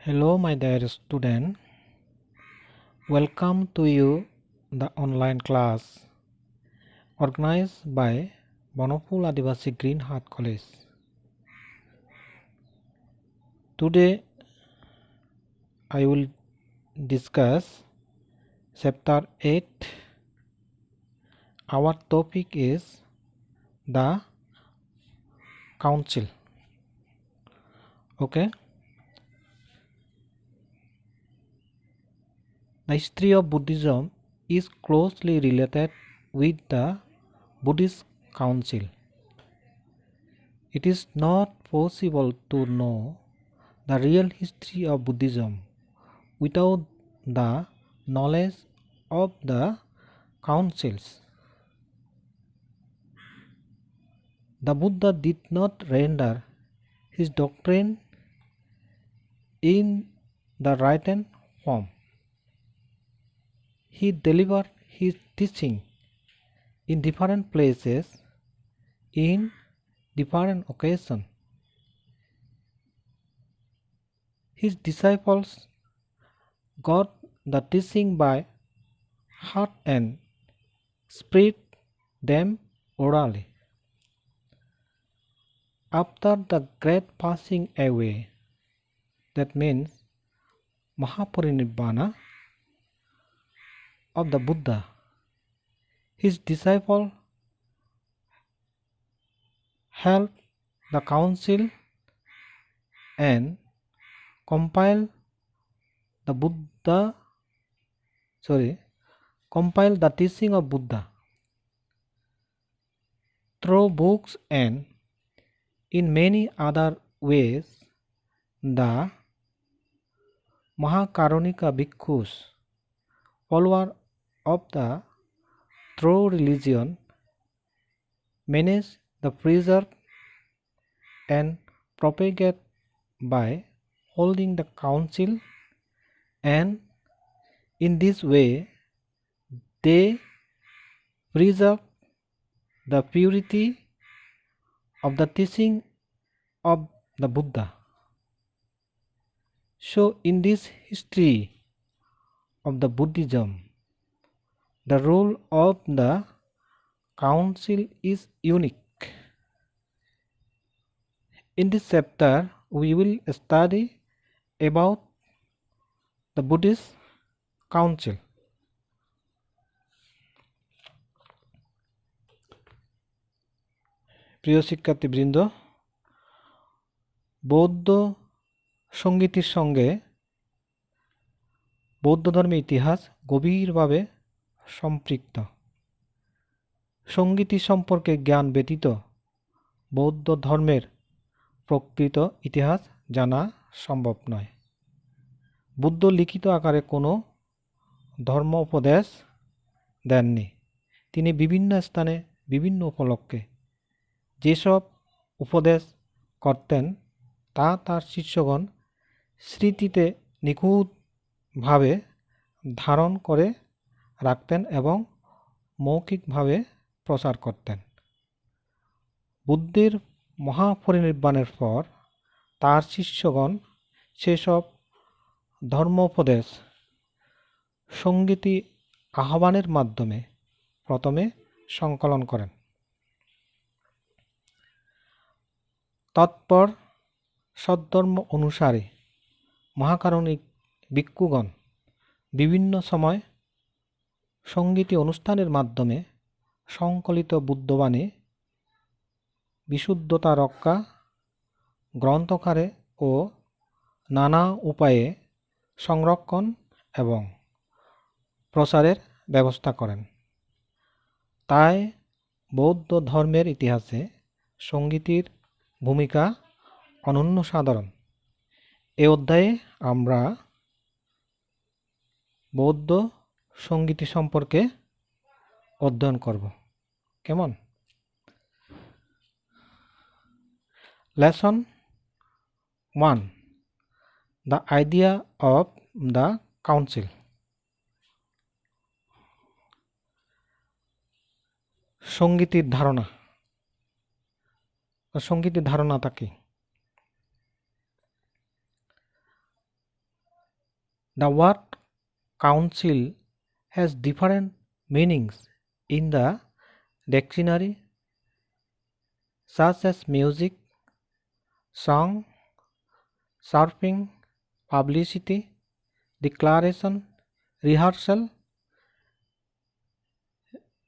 Hello, my dear student. Welcome to you the online class organized by Banapul Adivasi Green Heart College. Today, I will discuss chapter 8. Our topic is the council. Okay. The history of Buddhism is closely related with the Buddhist Council. It is not possible to know the real history of Buddhism without the knowledge of the councils. The Buddha did not render his doctrine in the written form. He delivered his teaching in different places, in different occasions. His disciples got the teaching by heart and spread them orally. After the great passing away, that means Mahaparinibbana of the Buddha, his disciple held the council and compiled the teaching of Buddha through books and in many other ways. The Mahakarunika Bhikkhus, follower of the true religion, manage the preserve and propagate by holding the council, and in this way they preserve the purity of the teaching of the Buddha. So in this history of the Buddhism, the role of the council is unique. In this chapter, we will study about the Buddhist council. প্রিয় শিক্ষার্থীবৃন্দ, বৌদ্ধ সংগীতের সঙ্গে বৌদ্ধ ধর্মের ইতিহাস গভীরভাবে সম্পৃক্ত। সংগীতি সম্পর্কে জ্ঞান ব্যতীত বৌদ্ধ ধর্মের প্রকৃত ইতিহাস জানা সম্ভব নয়। বুদ্ধ লিখিত আকারে কোনো ধর্ম উপদেশ দেননি। তিনি বিভিন্ন স্থানে বিভিন্ন উপলক্ষে যেসব উপদেশ করতেন তা তার শিষ্যগণ স্মৃতিতে নিখুঁতভাবে ধারণ করে রাখতেন এবং মৌখিকভাবে প্রচার করতেন। বুদ্ধের মহাপরিনির্বাণের পর তার শিষ্যগণ সেসব ধর্মোপদেশ সংগীতি আহ্বানের মাধ্যমে প্রথমে সংকলন করেন। তৎপর সদ্ধর্ম অনুসারে মহাকারণিক ভিক্ষুগণ বিভিন্ন সময় সংগীতি অনুষ্ঠানের মাধ্যমে সংকলিত বুদ্ধবাণী বিশুদ্ধতা রক্ষা গ্রন্থকারে ও নানা উপায়ে সংরক্ষণ এবং প্রচারের ব্যবস্থা করেন। তাই বৌদ্ধ ধর্মের ইতিহাসে সংগীতের ভূমিকা অনন্য সাধারণ। এই অধ্যায়ে আমরা বৌদ্ধ সংগীতি সম্পর্কে অধ্যয়ন করব। কেমন? Lesson 1, the idea of the council. সংগীতের ধারণা। সংগীতের ধারণাটা কি? The word council has different meanings in the dictionary, such as music, song, surfing, publicity, declaration, rehearsal,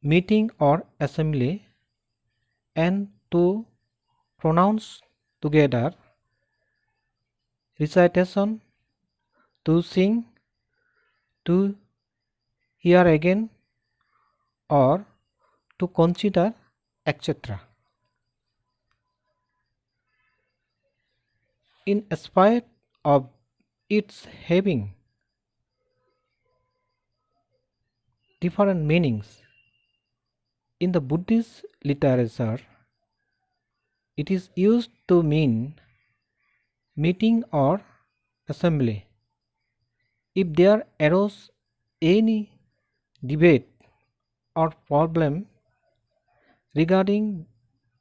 meeting or assembly, and to pronounce together, recitation, to sing, to hear again, or to consider, etc. In spite of its having different meanings, in the Buddhist literature, it is used to mean meeting or assembly. If there arose any debate or problem regarding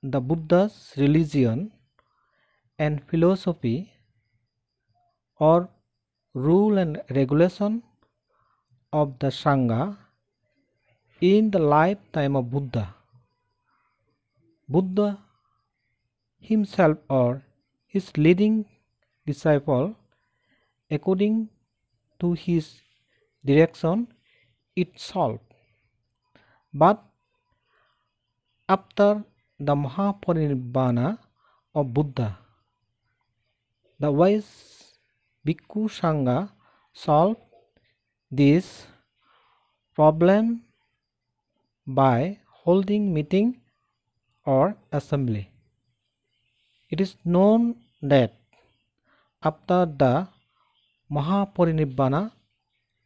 the Buddha's religion and philosophy, or rule and regulation of the Sangha in the lifetime of Buddha, Buddha himself or his leading disciple, according to his direction, it solved. But after the Mahaparinibbana of Buddha, the wise Bhikkhu Sangha solved this problem by holding meeting or assembly. It is known that after the Mahaparinibbana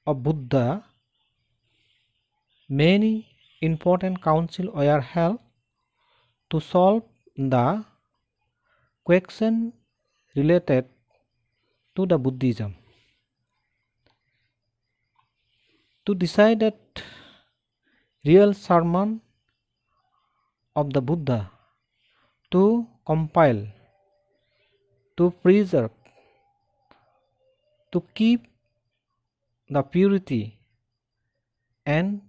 of Buddha, many important councils were held to solve the question related to the Buddhism. To decide that real sermon of the Buddha, to compile, to preserve, to keep the purity, and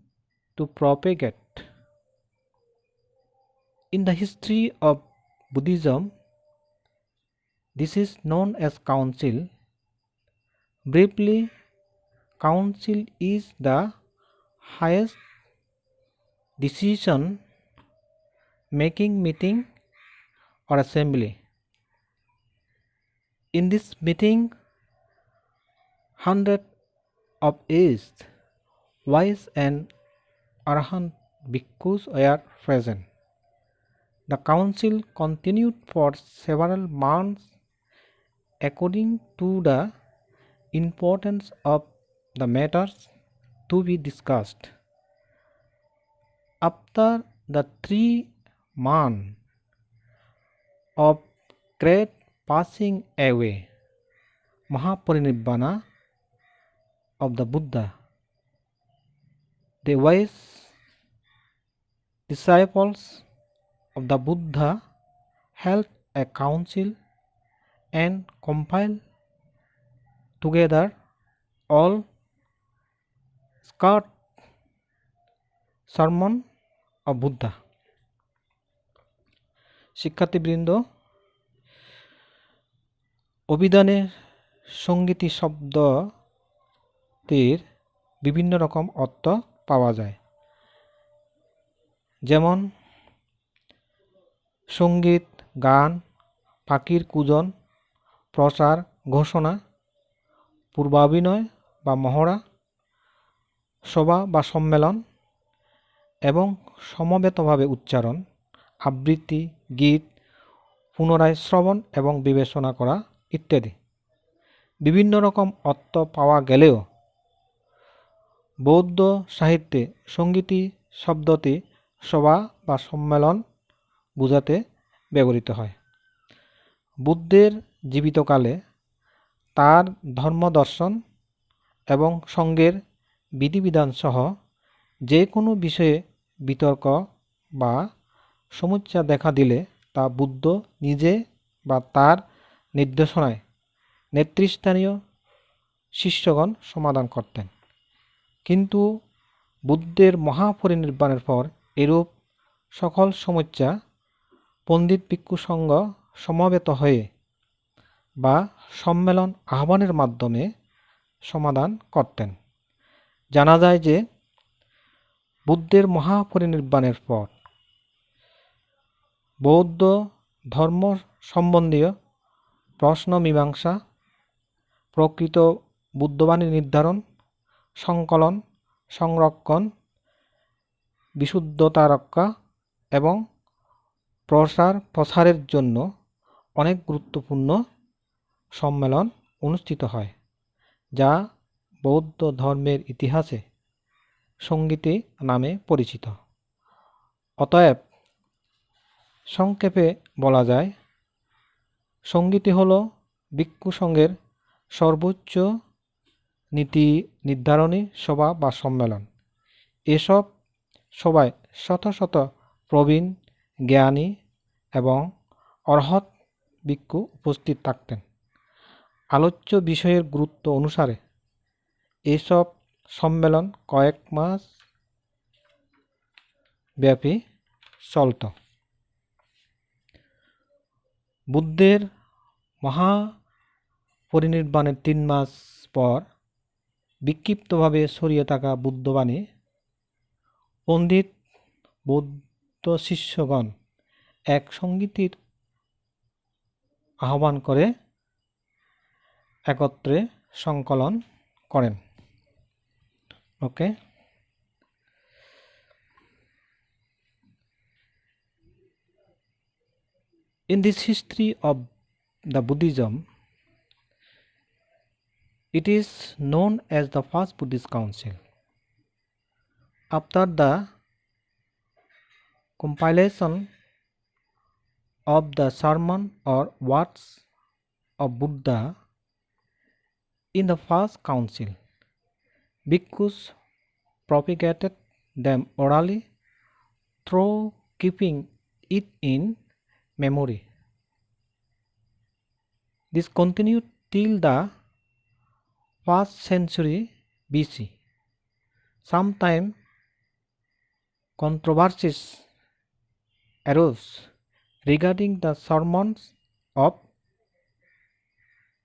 to propagate. In the history of Buddhism, this is known as council. Briefly, council is the highest decision making meeting or assembly. In this meeting, hundreds of aged, wise and arahant bhikkhus were present. The council continued for several months according to the importance of the matters to be discussed. After the 3 months of great passing away, Mahaparinibbana of the Buddha, the wise disciples of the Buddha held a council and compiled together all scattered sermon of Buddha. শিক্ষার্থীবৃন্দ, অভিধানের সঙ্গীতি শব্দটির বিভিন্ন রকম অর্থ পাওয়া যায়, যেমন সঙ্গীত, গান, পাখির কূজন, প্রচার, ঘোষণা, পূর্বাভিনয় বা মহড়া, সভা বা সম্মেলন এবং সমবেতভাবে উচ্চারণ, আবৃত্তি, গীত, পুনরায় শ্রবণ এবং বিবেচনা করা ইত্যাদি। বিভিন্ন রকম অর্থ পাওয়া গেলেও বৌদ্ধ সাহিত্যে সঙ্গীতি শব্দটি সভা বা সম্মেলন বোঝাতে ব্যবহৃত হয়। বুদ্ধের জীবিতকালে তার ধর্মদর্শন এবং সঙ্গের বিধিবিধান সহ যে কোনো বিষয়ে বিতর্ক বা সমস্যা দেখা দিলে তা বুদ্ধ নিজে বা তার নির্দেশনায় নেতৃস্থানীয় শিষ্যগণ সমাধান করতেন। কিন্তু বুদ্ধের মহাপরিনির্বাণের পর এরূপ সকল সমস্যা পণ্ডিত ভিক্ষু সংঘ সমবেত হয়ে বা সম্মেলন আহ্বানের মাধ্যমে সমাধান করতেন। জানা যায় যে বুদ্ধের মহাপরিনির্বাণের পর বৌদ্ধ ধর্ম সম্বন্ধীয় প্রশ্ন মীমাংসা, প্রকৃত বুদ্ধবাণী নির্ধারণ, সংকলন, সংরক্ষণ, বিশুদ্ধতা রক্ষা এবং প্রসারের জন্য অনেক গুরুত্বপূর্ণ সম্মেলন অনুষ্ঠিত হয়, যা বৌদ্ধ ধর্মের ইতিহাসে সঙ্গীতি নামে পরিচিত। অতএব সংক্ষেপে বলা যায়, সঙ্গীতি হল ভিক্ষু সংঘের সর্বোচ্চ নীতি নির্ধারণী সভা বা সম্মেলন। এসব সভায় শত শত প্রবীণ, জ্ঞানী এবং অর্হৎ ভিক্ষু উপস্থিত থাকতেন। আলোচ্য বিষয়ের গুরুত্ব অনুসারে এসব সম্মেলন কয়েক মাস ব্যাপী চলত। বুদ্ধের মহাপরিনির্বাণের 3 মাস পর বিক্ষিপ্তভাবে ছড়িয়ে থাকা বুদ্ধবাণী পণ্ডিত বৌদ্ধ শিষ্যগণ এক সঙ্গীতির আহ্বান করে একত্রে সংকলন করেন। ওকে, in this history of the Buddhism, it is known as the first Buddhist Council. After the compilation of the sermon or words of Buddha in the first council, bhikkhus propagated them orally through keeping it in memory. This continued till the 1st century BC. Sometime controversies arose regarding the sermons of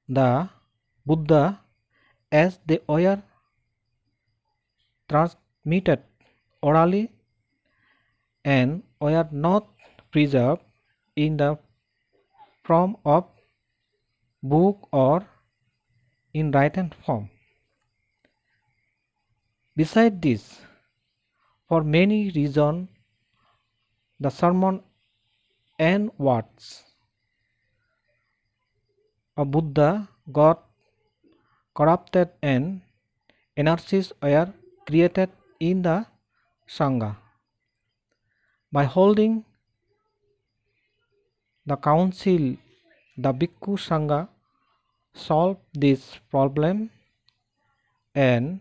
the Buddha, as they were transmitted orally and were not preserved in the form of book or in written form. Besides this, for many reasons, the sermon and words of Buddha got corrupted and anarchies were created in the Sangha. By holding the council, the Bhikkhu Sangha solved this problem and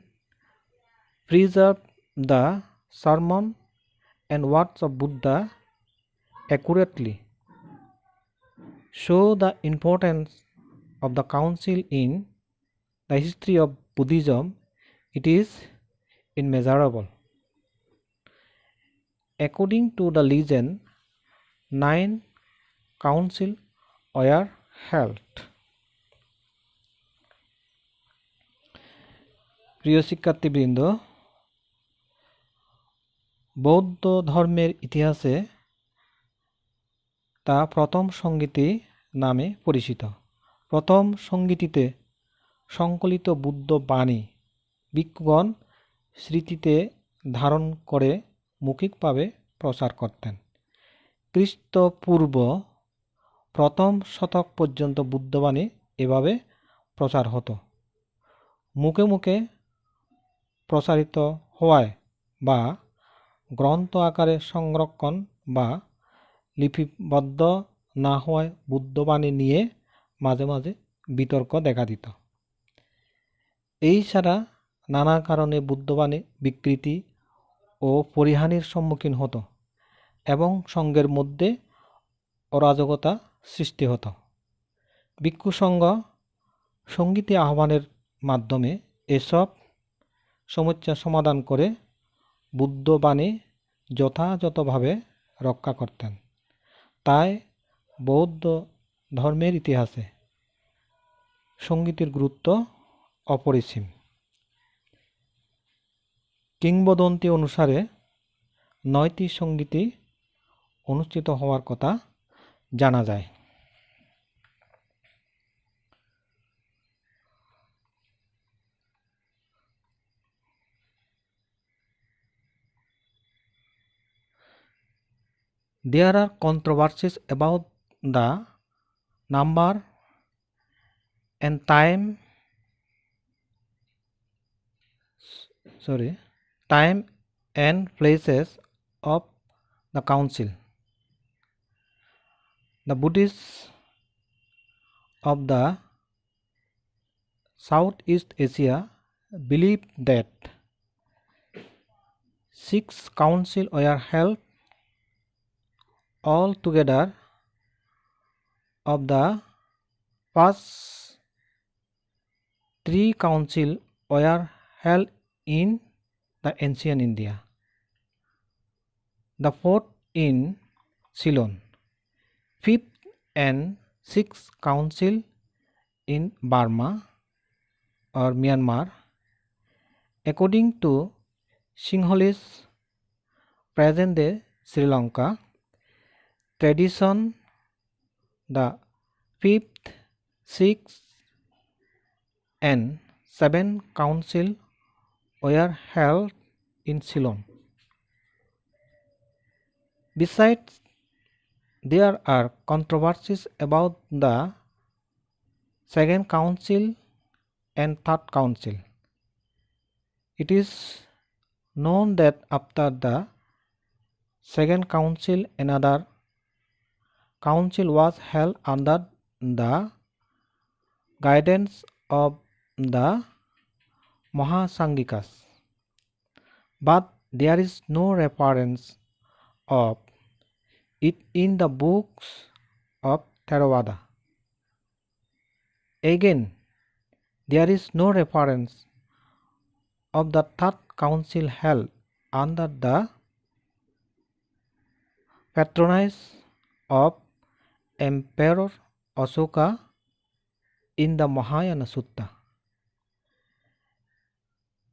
preserved the sermon and words of Buddha accurately. Show the importance of the council in the history of Buddhism, it is immeasurable. According to the legend, 9 councils were held. প্রিয় শিক্ষার্থীবৃন্দ, বৌদ্ধ ধর্মের ইতিহাসে তা প্রথম সঙ্গীতি নামে পরিচিত। প্রথম সঙ্গীতিতে সংকলিত বুদ্ধ বাণী ভিক্ষুগণ স্মৃতিতে ধারণ করে মৌখিকভাবে প্রচার করতেন। খ্রিস্টপূর্ব প্রথম শতক পর্যন্ত বুদ্ধবাণী এভাবে প্রচার হতো। মুখে মুখে প্রচারিত হওয়ায় বা গ্রন্থ আকারে সংরক্ষণ বা লিপিবদ্ধ না হওয়ায় বুদ্ধবাণী নিয়ে মাঝে মাঝে বিতর্ক দেখা দিত। এই ছাড়া নানা কারণে বুদ্ধবাণী বিকৃতি ও পরিহানির সম্মুখীন হতো এবং সংঘের মধ্যে অরাজকতা সৃষ্টি হতো। ভিক্ষু সংঘ সঙ্গীতি আহ্বানের মাধ্যমে এসব সমস্যা সমাধান করে বুদ্ধবাণী যথাযথভাবে রক্ষা করতেন। তাই বৌদ্ধ ধর্মের ইতিহাসে সঙ্গীতের গুরুত্ব অপরিসীম। কিংবদন্তি অনুসারে 9টি সঙ্গীতই অনুষ্ঠিত হওয়ার কথা জানা যায়। There are controversies about the number and time and places of the council. The Buddhists of the Southeast Asia believe that 6 councils were held all together. Of the first 3 councils were held in the ancient India, the 4th in Ceylon, 5th and 6th council in Burma or Myanmar. According to Sinhalese present-day Sri Lanka tradition, the 5th, 6th and 7th council were held in Ceylon. Besides, there are controversies about the 2nd council and 3rd council. It is known that after the 2nd council, another council was held under the guidance of the Mahasanghikas, but there is no reference of it in the books of Theravada. Again, there is no reference of the 3rd council held under the patronage of Emperor Asoka in the Mahayana Sutta.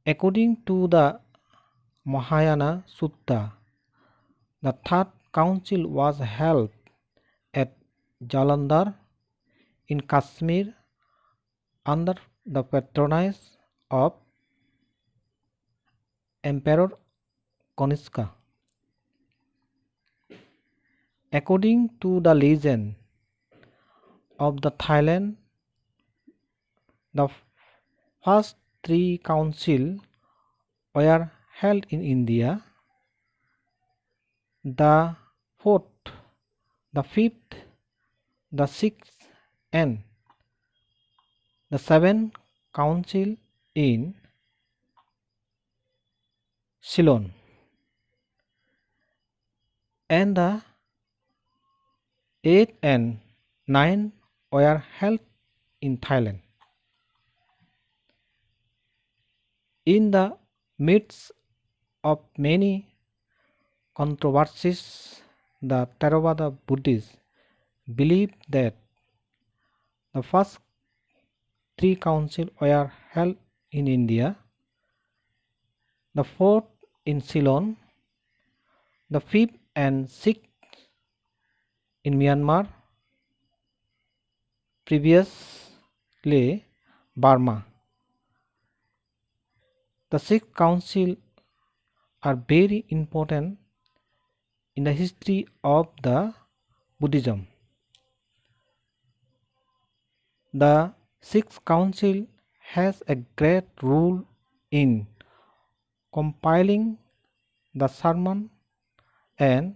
According to the Mahayana Sutta, the 3rd council was held at Jalandhar in Kashmir under the patronage of Emperor Kanishka. According to the legend of the Thailand, the first 3 councils were held in India. The 4th, the 5th, the 6th and the 7th council in Ceylon, and the 8th and 9th were held in Thailand. In the midst of many controversies, the Theravada Buddhists believe that the first 3 councils were held in India, the 4th in Ceylon, the 5th and 6th in Myanmar, previously Burma. The 6th council are very important in the history of the Buddhism. The 6th council has a great role in compiling the sermon and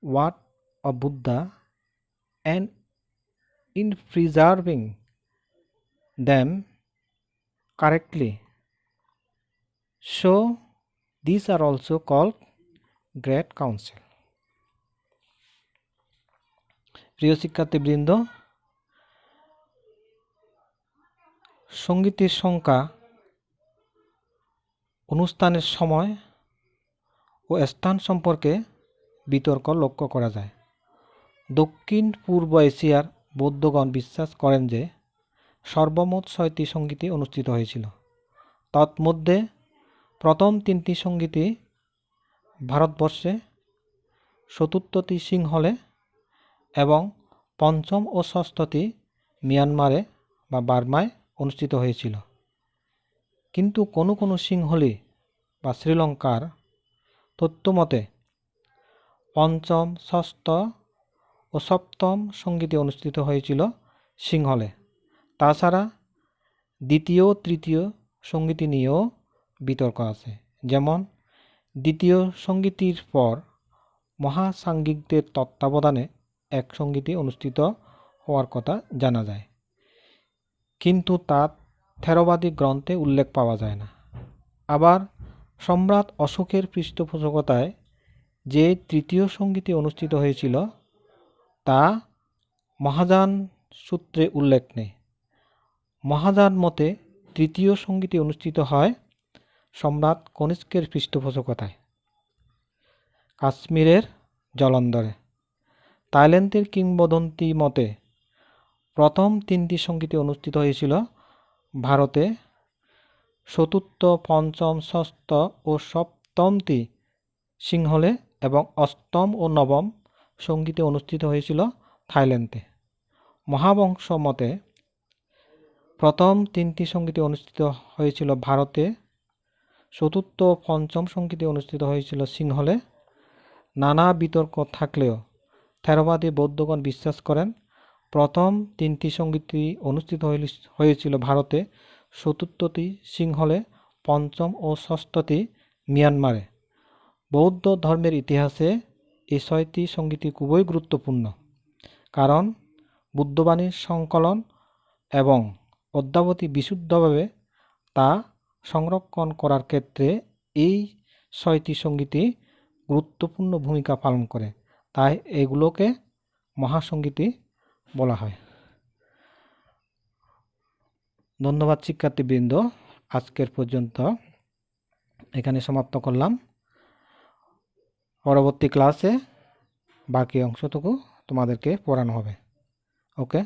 word of Buddha and in preserving them correctly. So these are also called Great Council. প্রিয় শিক্ষার্থীবৃন্দ, সঙ্গীতের সংখ্যা, অনুষ্ঠানের সময় ও স্থান সম্পর্কে বিতর্ক লক্ষ্য করা যায়। দক্ষিণ পূর্ব এশিয়ার বৌদ্ধগণ বিশ্বাস করেন যে সর্বমোট 6টি সঙ্গীতি অনুষ্ঠিত হয়েছিল। তন্মধ্যে প্রথম 3টি সঙ্গীতি ভারতবর্ষে, চতুর্থটি সিংহলে এবং পঞ্চম ও ষষ্ঠটি মিয়ানমারে বা বার্মায় অনুষ্ঠিত হয়েছিল। কিন্তু কোনো কোনো সিংহলি বা শ্রীলঙ্কার তথ্যমতে পঞ্চম, ষষ্ঠ ও সপ্তম সঙ্গীতি অনুষ্ঠিত হয়েছিল সিংহলে। তাছাড়া দ্বিতীয় ও তৃতীয় সঙ্গীতি নিয়েও বিতর্ক আছে। যেমন দ্বিতীয় সঙ্গীতির পর মহাসাঙ্গিকদের তত্ত্বাবধানে এক সঙ্গীতি অনুষ্ঠিত হওয়ার কথা জানা যায়, কিন্তু তা থেরবাদী গ্রন্থে উল্লেখ পাওয়া যায় না। আবার সম্রাট অশোকের পৃষ্ঠপোষকতায় যে তৃতীয় সঙ্গীতি অনুষ্ঠিত হয়েছিল তা মহাযান সূত্রে উল্লেখ নেই। মহাযান মতে তৃতীয় সঙ্গীতি অনুষ্ঠিত হয় সম্রাট কনিষ্কের পৃষ্ঠপোষকতায় কাশ্মীরের জলন্ধরে। থাইল্যান্ডের কিংবদন্তি মতে প্রথম 3টি সঙ্গীতি অনুষ্ঠিত হয়েছিল ভারতে, চতুর্থ, পঞ্চম, ষষ্ঠ ও সপ্তমটি সিংহলে এবং অষ্টম ও নবম সঙ্গীতি অনুষ্ঠিত হয়েছিল থাইল্যান্ডে। মহাবংশ মতে প্রথম 3টি সঙ্গীতি অনুষ্ঠিত হয়েছিল ভারতে, চতুর্থ ও পঞ্চম সঙ্গীতি অনুষ্ঠিত হয়েছিল সিংহলে। নানা বিতর্ক থাকলেও থেরবাদী বৌদ্ধগণ বিশ্বাস করেন প্রথম 3টি সঙ্গীতি অনুষ্ঠিত হয়েছিল ভারতে, চতুর্থটি সিংহলে, পঞ্চম ও ষষ্ঠটি মিয়ানমারে। বৌদ্ধ ধর্মের ইতিহাসে এই 6টি সঙ্গীতি খুবই গুরুত্বপূর্ণ, কারণ বুদ্ধবাণীর সংকলন এবং অদ্যাবধি বিশুদ্ধভাবে তা সংরক্ষণ করার ক্ষেত্রে এই 6টি সঙ্গীতি গুরুত্বপূর্ণ ভূমিকা পালন করে। তাই এগুলোকে মহাসঙ্গীতি বলা হয়। ধন্যবাদ শিক্ষার্থীবৃন্দ, আজকের পর্যন্ত এখানে সমাপ্ত করলাম। পরবর্তী ক্লাসে বাকি অংশটুকু তোমাদেরকে পড়ানো হবে। ওকে।